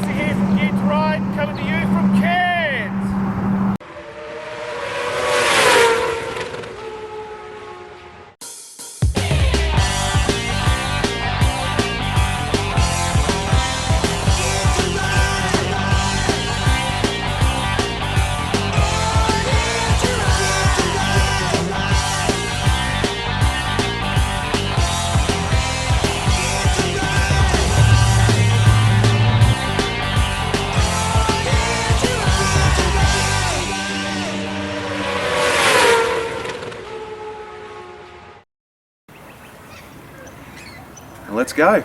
Rossey here from Geared to Ride, coming to you from Cairns. Let's go.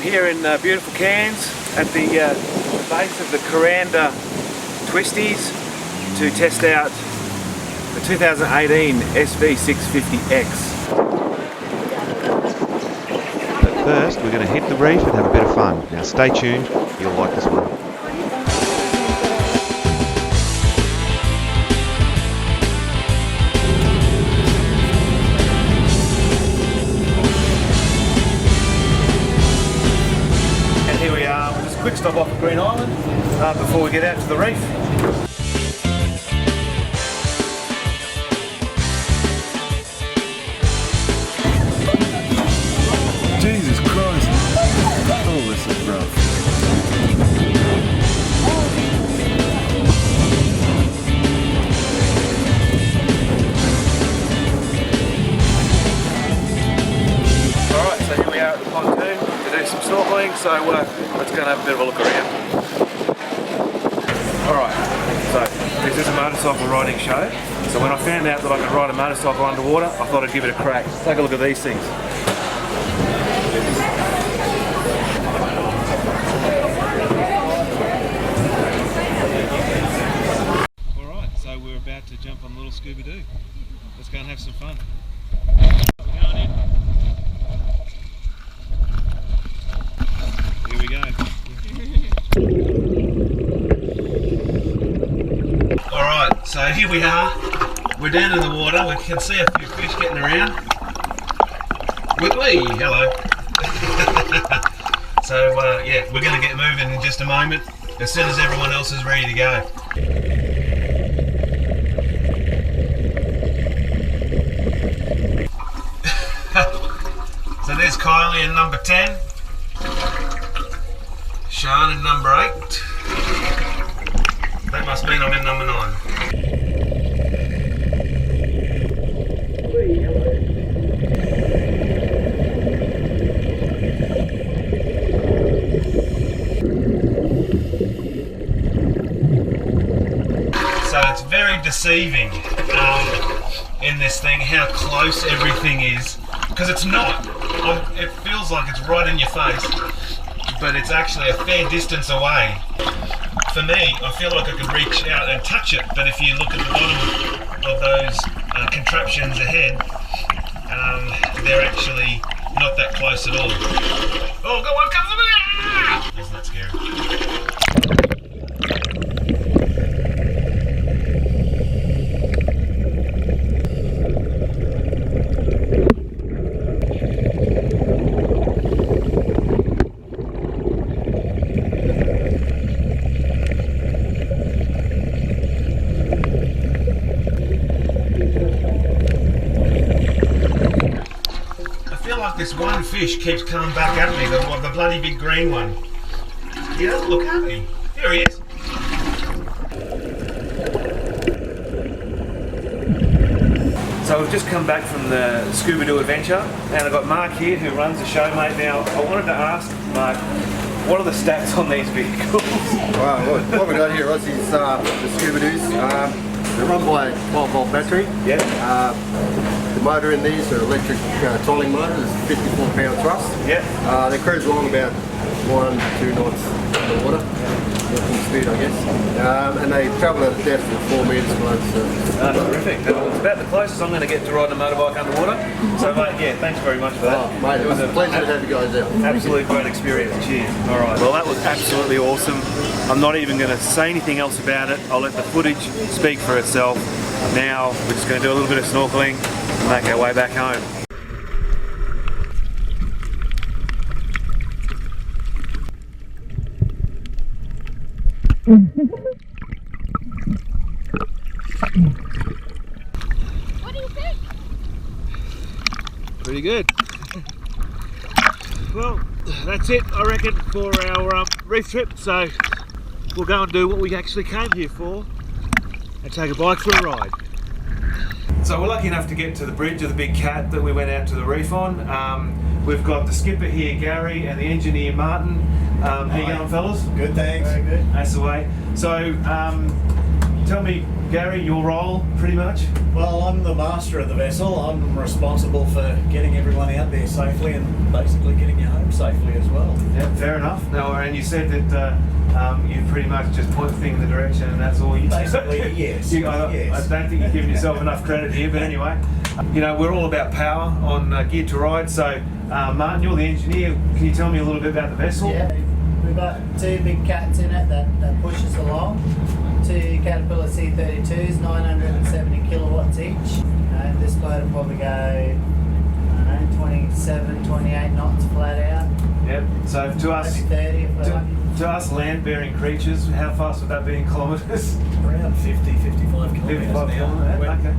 Here in beautiful Cairns at the base of the Kuranda Twisties to test out the 2018 SV650x. But first we're going to hit the reef and have a bit of fun. Now stay tuned, you'll like this one. Quick stop off at Green Island before we get out to the reef. Jesus Christ! Oh, this is rough. Alright, so here we are at the pontoon to do some snorkeling, so let's go and have a bit of a look around. Alright, so this is a motorcycle riding show, so when I found out that I could ride a motorcycle underwater, I thought I'd give it a crack. Take a look at these things. Alright, so we're about to jump on a little Scooby-Doo. Let's go and have some fun. We're going in. Here we go. Alright, so here we are. We're down in the water. We can see a few fish getting around. Wee, hello. So yeah, we're going to get moving in just a moment as soon as everyone else is ready to go. So there's Kylie in number 10. Sean in number 8. That must mean I'm in number 9. So it's very deceiving in this thing how close everything is, because it's not. It feels like it's right in your face, but it's actually a fair distance away. For me, I feel like I could reach out and touch it, but if you look at the bottom of those contraptions ahead, they're actually not that close at all. Oh, go on, come on! Isn't that scary? This one fish keeps coming back at me, the bloody big green one. He doesn't look happy. Here he is. So So we've just come back from the Scuba Doo adventure, and I've got Mark here who runs the show, mate. Now, I wanted to ask Mark, what are the stats on these vehicles? Well, what we've got here, Rossey, is the Scuba Doos. They're run by a 12-volt battery. Yeah. The motor in these are electric trolling motors, 54-pound thrust. Yeah. They cruise along about 1-2 knots underwater. Walking speed, I guess. And they travel at a depth of 4 metres below the surface. Terrific. It's about the closest I'm going to get to riding a motorbike underwater. So, mate, yeah, thanks very much for that. Oh, mate, it was a pleasure to have you guys out. Absolutely great experience. Cheers. All right. Well, that was absolutely awesome. I'm not even going to say anything else about it. I'll let the footage speak for itself. Now, we're just going to do a little bit of snorkeling and make our way back home. What do you think? Pretty good. Well, that's it, I reckon, for our reef trip. So we'll go and do what we actually came here for and take a bike for a ride. So we're lucky enough to get to the bridge of the Big Cat that we went out to the reef on. We've got the skipper here, Gary, and the engineer, Martin. How you going, fellas? Good, thanks. Very good. That's the way. So, tell me, Gary, your role, pretty much? Well, I'm the master of the vessel. I'm responsible for getting everyone out there safely and basically getting you home safely as well. Yeah, fair enough. No, and you said that you pretty much just point the thing in the direction and that's all you do. Basically, yes. I don't think you're giving yourself enough credit here, but anyway. You know, we're all about power on Geared to Ride, so Martin, you're the engineer. Can you tell me a little bit about the vessel? Yeah, we've got 2 big cats in it that push us along. 2 Caterpillar C32s, 970 kilowatts each. This boat will probably go, I don't know, 27, 28 knots flat out. Yep. So to us, Maybe 30 if we're lucky. to us land-bearing creatures, how fast would that be in kilometres? Around 50, 55 kilometres 55 now. kilometres, okay.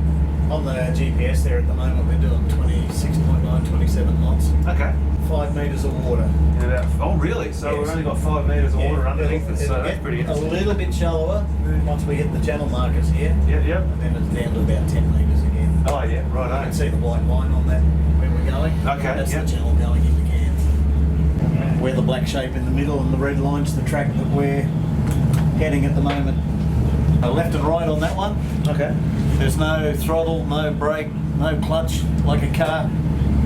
On the GPS there at the moment, we're doing 26.9, 27 knots. Okay. 5 metres of water. Oh, really? So we've only got 5 metres of water underneath us, so that's pretty A interesting. little bit shallower once we hit the channel markers here. Yep, yep. And then it's down to about 10 metres again. Oh, yeah, You right. can see the white line on that where we're going. Okay, That's yep. the channel going into Cairns. We're the black shape in the middle and the red line's the track that we're heading at the moment. Left and right on that one. Okay. There's no throttle, no brake, no clutch like a car.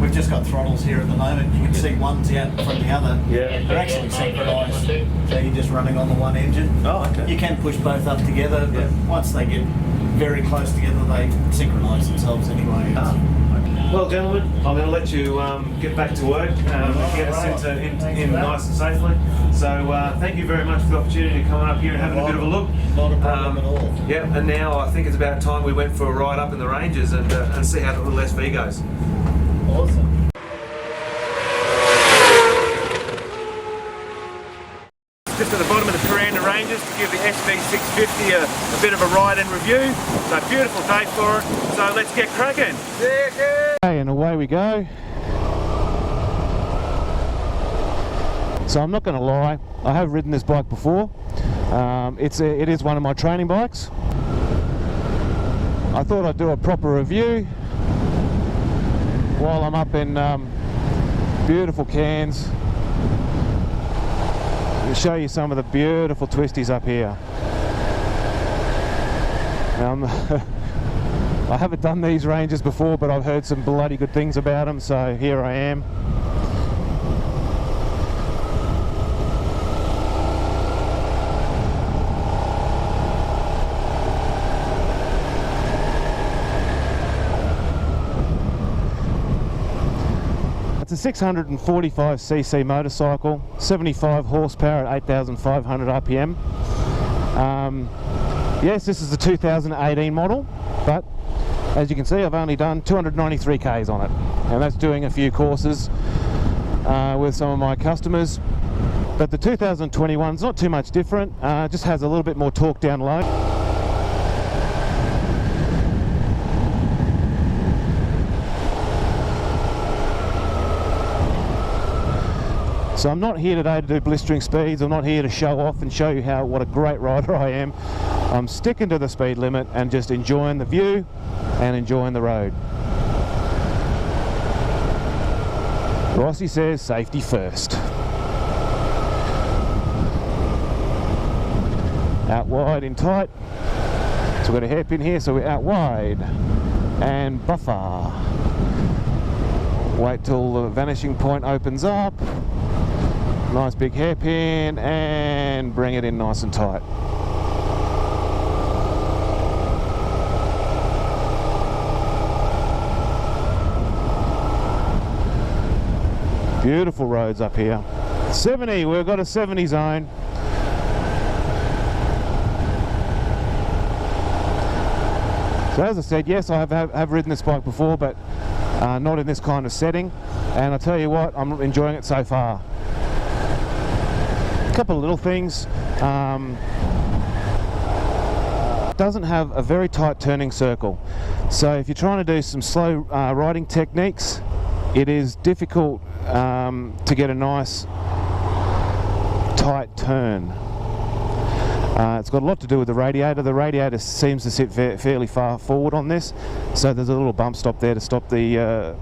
We've just got throttles here at the moment. You can see one's out in front of the other. Yeah. They're actually synchronised, so you're just running on the one engine. Oh, okay. You can push both up together, but once they get very close together, they synchronise themselves anyway. Well, gentlemen, I'm going to let you get back to work and get us in nice and safely. So thank you very much for the opportunity of coming up here and having a bit of a look. Not a problem at all. Yeah, and now I think it's about time we went for a ride up in the ranges and see how the little SV goes. Awesome. Just at the bottom of the Kuranda Ranges to give the SV650 a bit of a ride and review. So beautiful day for it. So let's get cracking. Okay, and away we go. So I'm not going to lie, I have ridden this bike before. It is one of my training bikes. I thought I'd do a proper review while I'm up in beautiful Cairns. I'll show you some of the beautiful twisties up here. I haven't done these ranges before, but I've heard some bloody good things about them, so here I am. It's a 645cc motorcycle, 75 horsepower at 8,500 RPM. Yes, this is the 2018 model, but as you can see, I've only done 293 Ks on it, and that's doing a few courses with some of my customers. But the 2021 is not too much different, just has a little bit more torque down low. So I'm not here today to do blistering speeds. I'm not here to show off and show you what a great rider I am. I'm sticking to the speed limit and just enjoying the view and enjoying the road. Rossey says safety first. Out wide in tight. So we've got a hairpin here, so we're out wide. And buffer. Wait till the vanishing point opens up. Nice big hairpin and bring it in nice and tight. Beautiful roads up here. 70, we've got a 70 zone. So as I said, yes, I have ridden this bike before, but not in this kind of setting. And I tell you what, I'm enjoying it so far. A couple of little things. Doesn't have a very tight turning circle. So if you're trying to do some slow riding techniques, it is difficult to get a nice tight turn. It's got a lot to do with the radiator. The radiator seems to sit fairly far forward on this, so there's a little bump stop there to stop the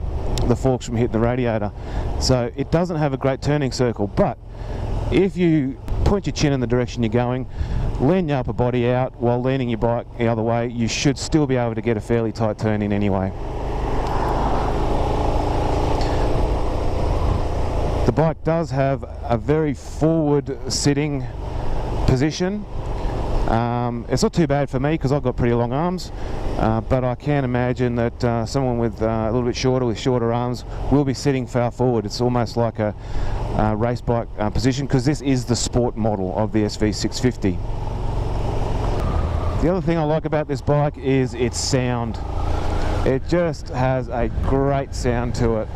forks from hitting the radiator. So it doesn't have a great turning circle, but if you point your chin in the direction you're going, lean your upper body out while leaning your bike the other way, you should still be able to get a fairly tight turn in anyway. The bike does have a very forward sitting position. It's not too bad for me because I've got pretty long arms, but I can imagine that someone with a little bit shorter, with shorter arms, will be sitting far forward. It's almost like a race bike position, because this is the sport model of the SV650. The other thing I like about this bike is its sound. It just has a great sound to it.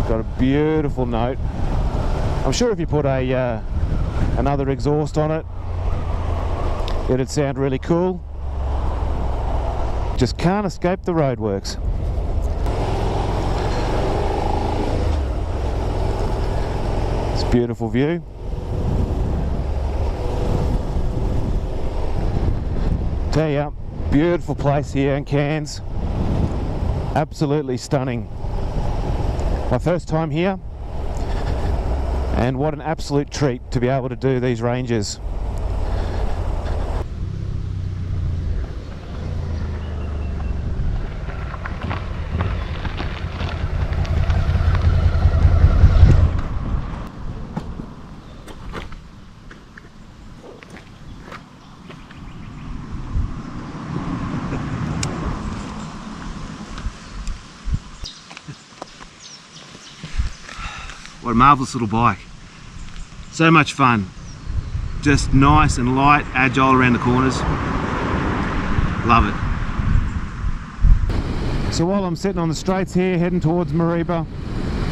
Got a beautiful note. I'm sure if you put another exhaust on it, it'd sound really cool. Just can't escape the roadworks. It's a beautiful view. Tell you, beautiful place here in Cairns. Absolutely stunning. My first time here, and what an absolute treat to be able to do these ranges. What a marvellous little bike. So much fun. Just nice and light, agile around the corners. Love it. So while I'm sitting on the straights here, heading towards Mareeba,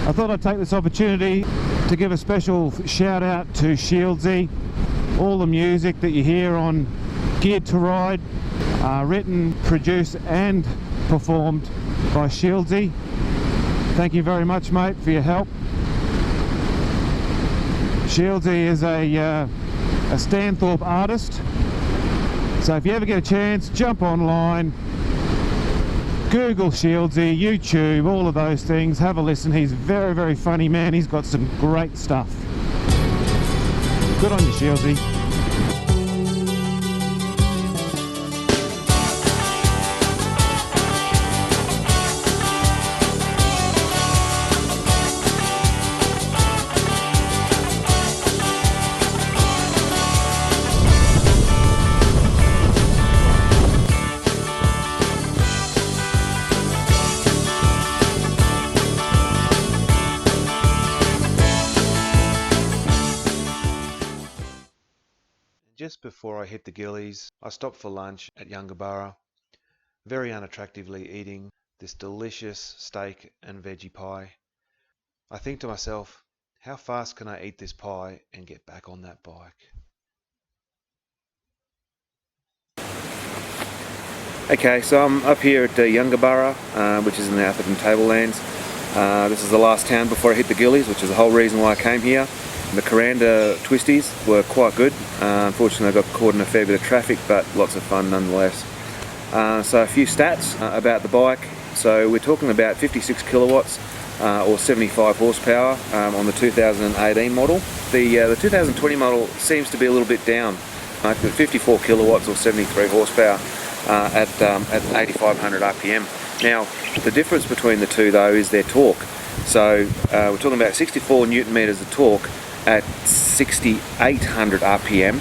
I thought I'd take this opportunity to give a special shout out to Shieldsy. All the music that you hear on Geared to Ride, written, produced and performed by Shieldsy. Thank you very much, mate, for your help. Shieldsy is a Stanthorpe artist, so if you ever get a chance, jump online, Google Shieldsy, YouTube, all of those things, have a listen. He's a very, very funny man. He's got some great stuff. Good on you, Shieldsy. Just before I hit the Gillies, I stopped for lunch at Yungaburra, very unattractively eating this delicious steak and veggie pie. I think to myself, how fast can I eat this pie and get back on that bike? Okay, so I'm up here at Yungaburra, which is in the Atherton Tablelands. This is the last town before I hit the Gillies, which is the whole reason why I came here. The Kuranda Twisties were quite good. Unfortunately I got caught in a fair bit of traffic, but lots of fun nonetheless. So a few stats about the bike. So we're talking about 56 kilowatts or 75 horsepower on the 2018 model. The 2020 model seems to be a little bit down, 54 kilowatts or 73 horsepower at 8,500 RPM. Now, the difference between the two though is their torque. So we're talking about 64 Newton meters of torque at 6,800 RPM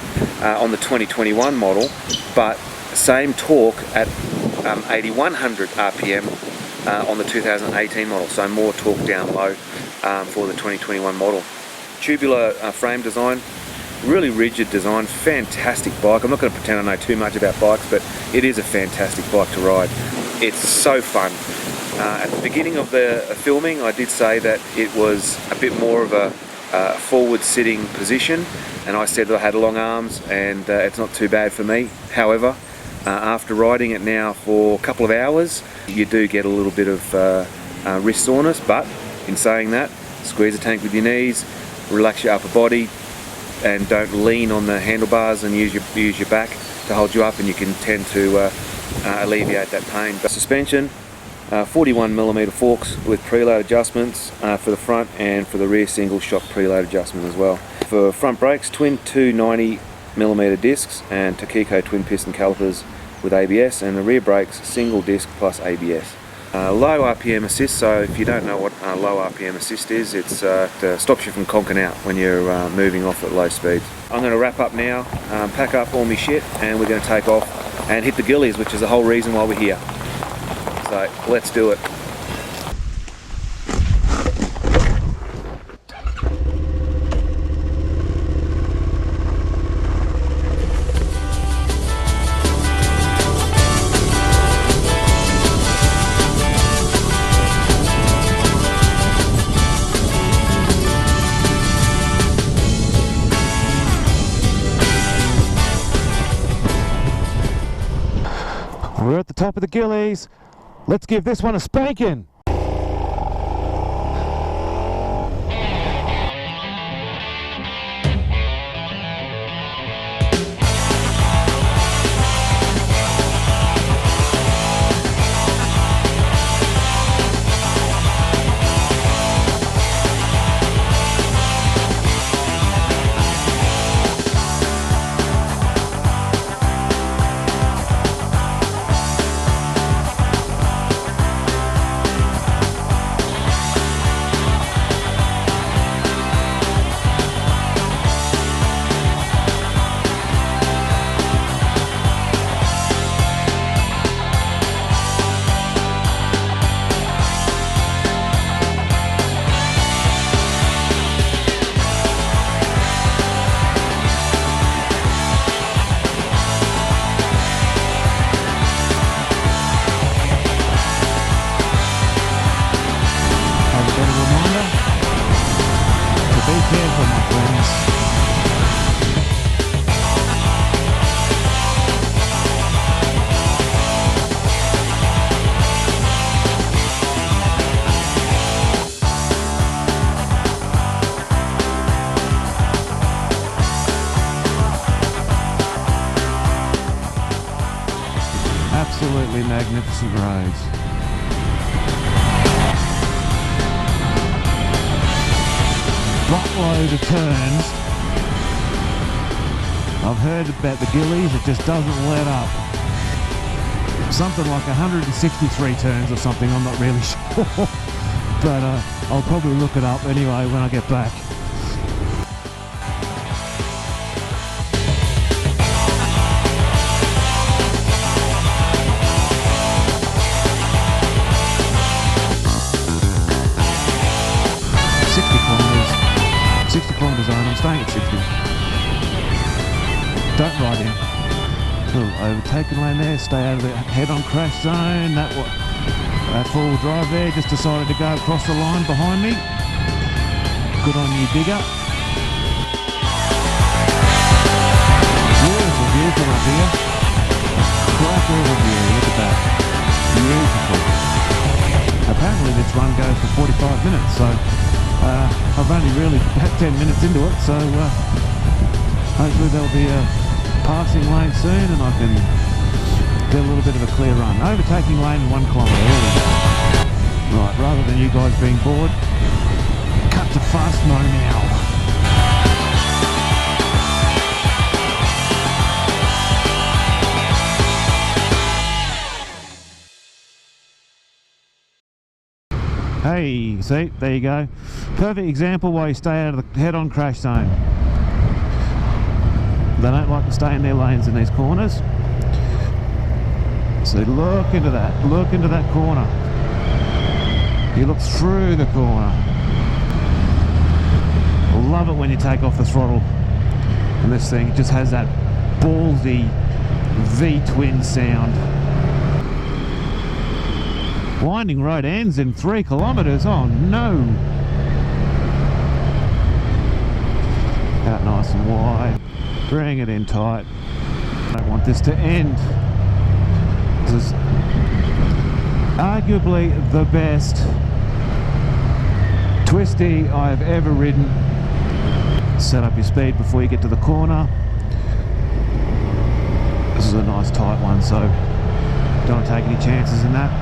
on the 2021 model, but same torque at 8,100 RPM on the 2018 model, so more torque down low for the 2021 model. Tubular frame design, really rigid design, fantastic bike. I'm not going to pretend I know too much about bikes, but it is a fantastic bike to ride. It's so fun. At the beginning of the filming, I did say that it was a bit more of a forward sitting position, and I said that I had long arms and it's not too bad for me. However, after riding it now for a couple of hours, you do get a little bit of wrist soreness, but in saying that, squeeze the tank with your knees, relax your upper body, and don't lean on the handlebars, and use your back to hold you up, and you can tend to alleviate that pain. But suspension, 41mm forks with preload adjustments for the front, and for the rear single shock preload adjustment as well. For front brakes, twin 290mm discs and Takiko twin piston calipers with ABS, and the rear brakes single disc plus ABS. Low RPM assist, so if you don't know what low RPM assist is, it stops you from conking out when you're moving off at low speeds. I'm going to wrap up now, pack up all my shit, and we're going to take off and hit the Gillies, which is the whole reason why we're here. So let's do it. We're at the top of the Gillies. Let's give this one a spanking. Absolutely magnificent roads. Buttload of turns. I've heard about the Gillies, it just doesn't let up. Something like 163 turns or something, I'm not really sure. But I'll probably look it up anyway when I get back. I'm staying at 60. Don't ride in. Little overtaken lane there, stay out of the head-on crash zone. That four-wheel drive there just decided to go across the line behind me. Good on you, digger. Beautiful, beautiful up here. Cracker of a view, look at that. Beautiful. Apparently this run goes for 45 minutes, so I've only really had 10 minutes into it, so hopefully there'll be a passing lane soon and I can get a little bit of a clear run. Overtaking lane in 1 kilometre. There we go. Right, rather than you guys being bored, cut to fast mo now. Hey, see, there you go. Perfect example why you stay out of the head-on crash zone. They don't like to stay in their lanes in these corners. So look into that corner. You look through the corner. I love it when you take off the throttle. And this thing just has that ballsy V-twin sound. Winding road ends in 3 kilometres. Oh no! Out nice and wide. Bring it in tight. I don't want this to end. This is arguably the best twisty I've ever ridden. Set up your speed before you get to the corner. This is a nice tight one, so don't take any chances in that.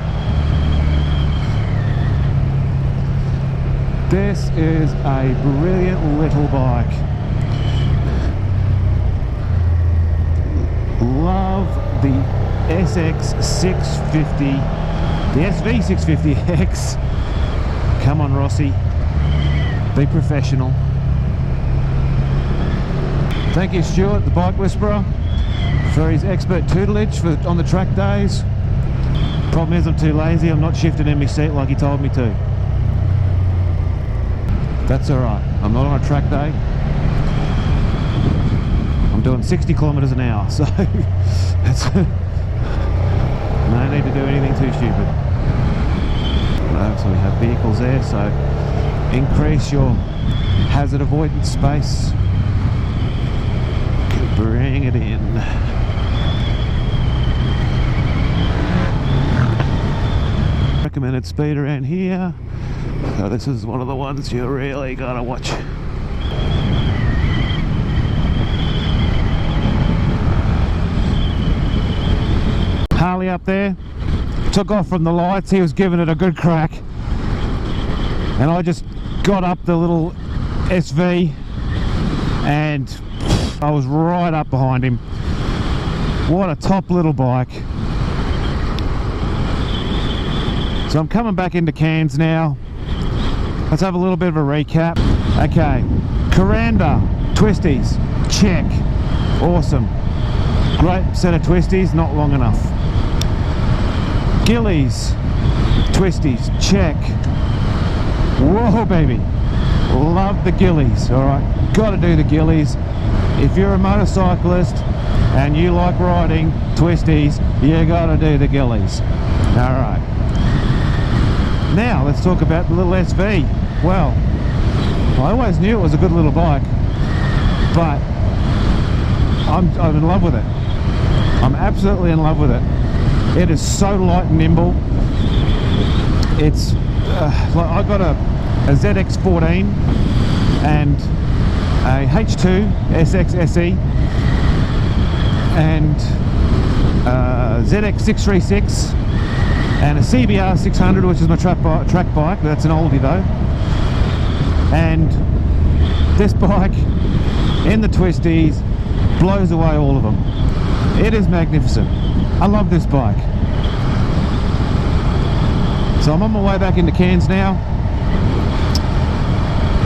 This is a brilliant little bike. Love the SX650, the SV650x. Come on, Rossey, be professional. Thank you, Stuart, the Bike Whisperer, for his expert tutelage on the track days. Problem is I'm too lazy, I'm not shifting in my seat like he told me to. That's alright, I'm not on a track day. I'm doing 60 kilometres an hour, so it's no need to do anything too stupid. So we have vehicles there, so increase your hazard avoidance space. Bring it in. Recommended speed around here. So this is one of the ones you really gotta watch. Harley up there took off from the lights. He was giving it a good crack, and I just got up the little SV and I was right up behind him. What a top little bike. So I'm coming back into Cairns now. Let's have a little bit of a recap. Okay, Kuranda Twisties, check. Awesome. Great set of Twisties, not long enough. Gillies Twisties, check. Whoa, baby. Love the Gillies, alright. Gotta do the Gillies. If you're a motorcyclist and you like riding Twisties, you gotta do the Gillies. Alright. Now, let's talk about the little SV. Well, I always knew it was a good little bike, but I'm in love with it. I'm absolutely in love with it. It is so light and nimble. It's like I got a ZX14 and a H2 SX SE and ZX636 and a CBR 600, which is my track bike. That's an oldie though. And this bike in the Twisties blows away all of them. It is magnificent. I love this bike. So I'm on my way back into Cairns now.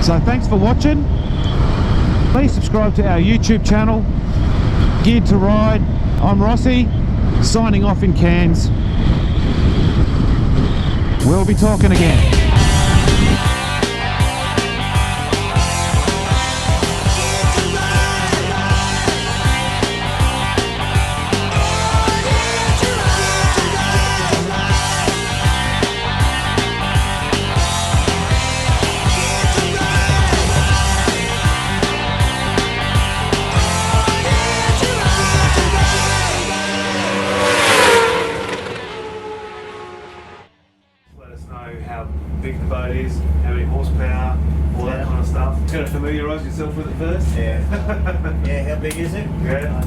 So thanks for watching. Please subscribe to our YouTube channel, Geared to Ride. I'm Rossey, signing off in Cairns. We'll be talking again. Big the boat is, how many horsepower, all that kind of stuff. Just got to familiarise yourself with it first. Yeah. Yeah, how big is it? Yeah.